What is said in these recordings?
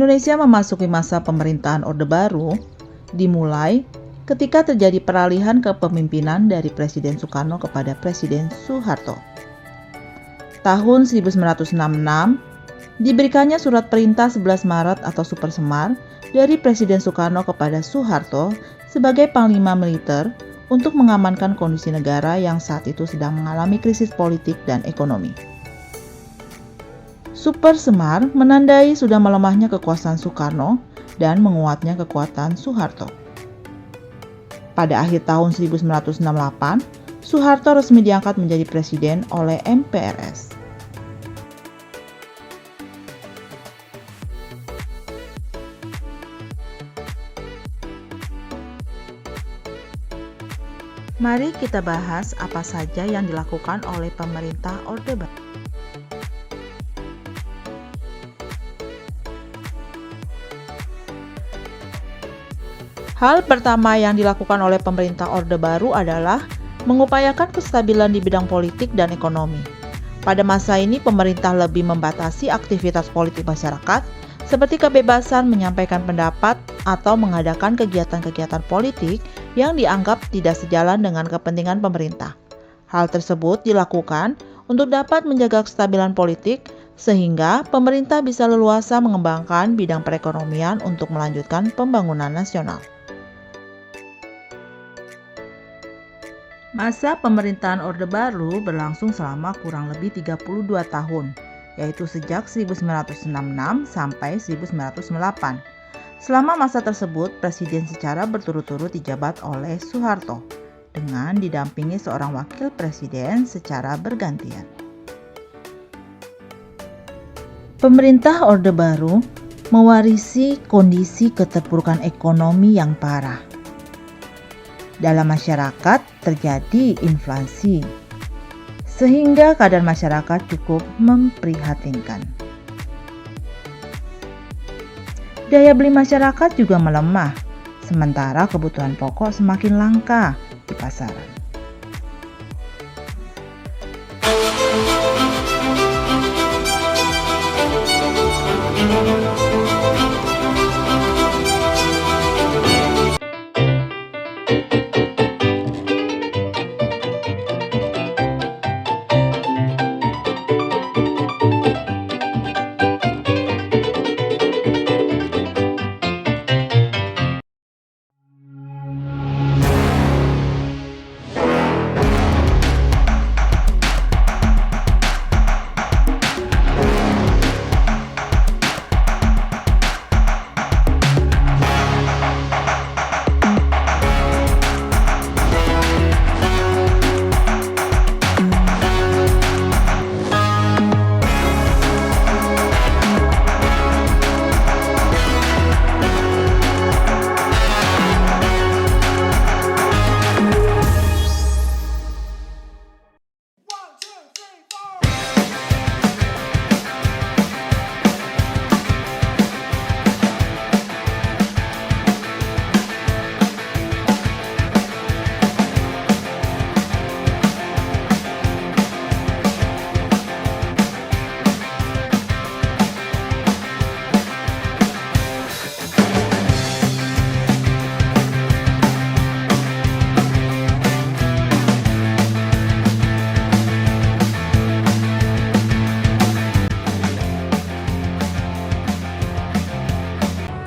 Indonesia memasuki masa pemerintahan Orde Baru dimulai ketika terjadi peralihan kepemimpinan dari Presiden Soekarno kepada Presiden Soeharto. Tahun 1966, diberikannya surat perintah 11 Maret atau Super Semar dari Presiden Soekarno kepada Soeharto sebagai Panglima Militer untuk mengamankan kondisi negara yang saat itu sedang mengalami krisis politik dan ekonomi. Super Semar menandai sudah melemahnya kekuasaan Soekarno dan menguatnya kekuatan Soeharto. Pada akhir tahun 1968, Soeharto resmi diangkat menjadi presiden oleh MPRS. Mari kita bahas apa saja yang dilakukan oleh pemerintah Orde Baru. Hal pertama yang dilakukan oleh pemerintah Orde Baru adalah mengupayakan kestabilan di bidang politik dan ekonomi. Pada masa ini, pemerintah lebih membatasi aktivitas politik masyarakat, seperti kebebasan menyampaikan pendapat atau mengadakan kegiatan-kegiatan politik yang dianggap tidak sejalan dengan kepentingan pemerintah. Hal tersebut dilakukan untuk dapat menjaga kestabilan politik, sehingga pemerintah bisa leluasa mengembangkan bidang perekonomian untuk melanjutkan pembangunan nasional. Masa pemerintahan Orde Baru berlangsung selama kurang lebih 32 tahun, yaitu sejak 1966 sampai 1998. Selama masa tersebut, presiden secara berturut-turut dijabat oleh Soeharto, dengan didampingi seorang wakil presiden secara bergantian. Pemerintah Orde Baru mewarisi kondisi keterpurukan ekonomi yang parah. Dalam masyarakat terjadi inflasi, sehingga keadaan masyarakat cukup memprihatinkan. Daya beli masyarakat juga melemah, sementara kebutuhan pokok semakin langka di pasaran.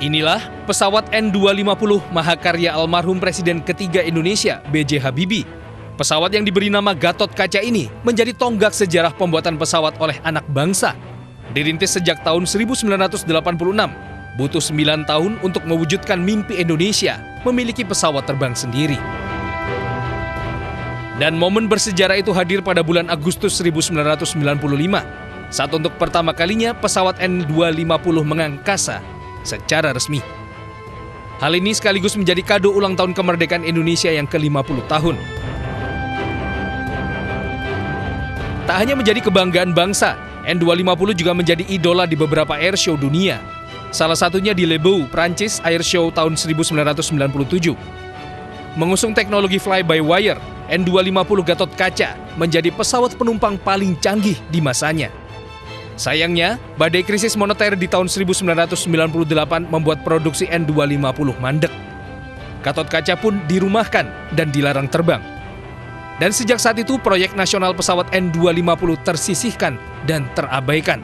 Inilah pesawat N250 mahakarya almarhum Presiden ketiga Indonesia, B.J. Habibie. Pesawat yang diberi nama Gatot Kaca ini menjadi tonggak sejarah pembuatan pesawat oleh anak bangsa. Dirintis sejak tahun 1986, butuh 9 tahun untuk mewujudkan mimpi Indonesia memiliki pesawat terbang sendiri. Dan momen bersejarah itu hadir pada bulan Agustus 1995, saat untuk pertama kalinya pesawat N250 mengangkasa secara resmi. Hal ini sekaligus menjadi kado ulang tahun kemerdekaan Indonesia yang ke-50 tahun. Tak hanya menjadi kebanggaan bangsa, N250 juga menjadi idola di beberapa airshow dunia. Salah satunya di Le Beau, Prancis, Airshow tahun 1997. Mengusung teknologi fly-by-wire, N250 Gatot Kaca menjadi pesawat penumpang paling canggih di masanya. Sayangnya, badai krisis moneter di tahun 1998 membuat produksi N250 mandek. Gatot Kaca pun dirumahkan dan dilarang terbang. Dan sejak saat itu, proyek nasional pesawat N250 tersisihkan dan terabaikan.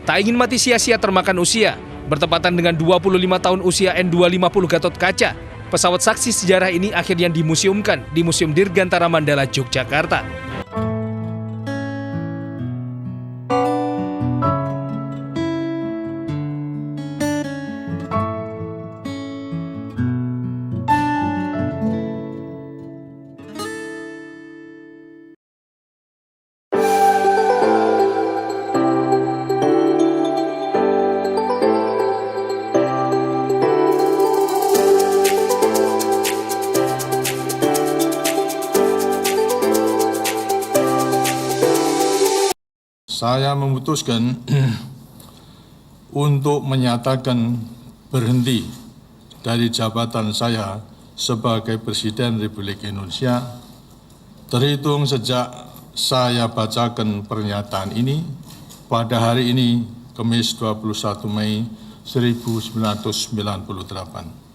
Tak ingin mati sia-sia termakan usia, bertepatan dengan 25 tahun usia N250 Gatot Kaca, pesawat saksi sejarah ini akhirnya dimuseumkan di Museum Dirgantara Mandala, Yogyakarta. Saya memutuskan untuk menyatakan berhenti dari jabatan saya sebagai Presiden Republik Indonesia terhitung sejak saya bacakan pernyataan ini pada hari ini, Kamis 21 Mei 1998.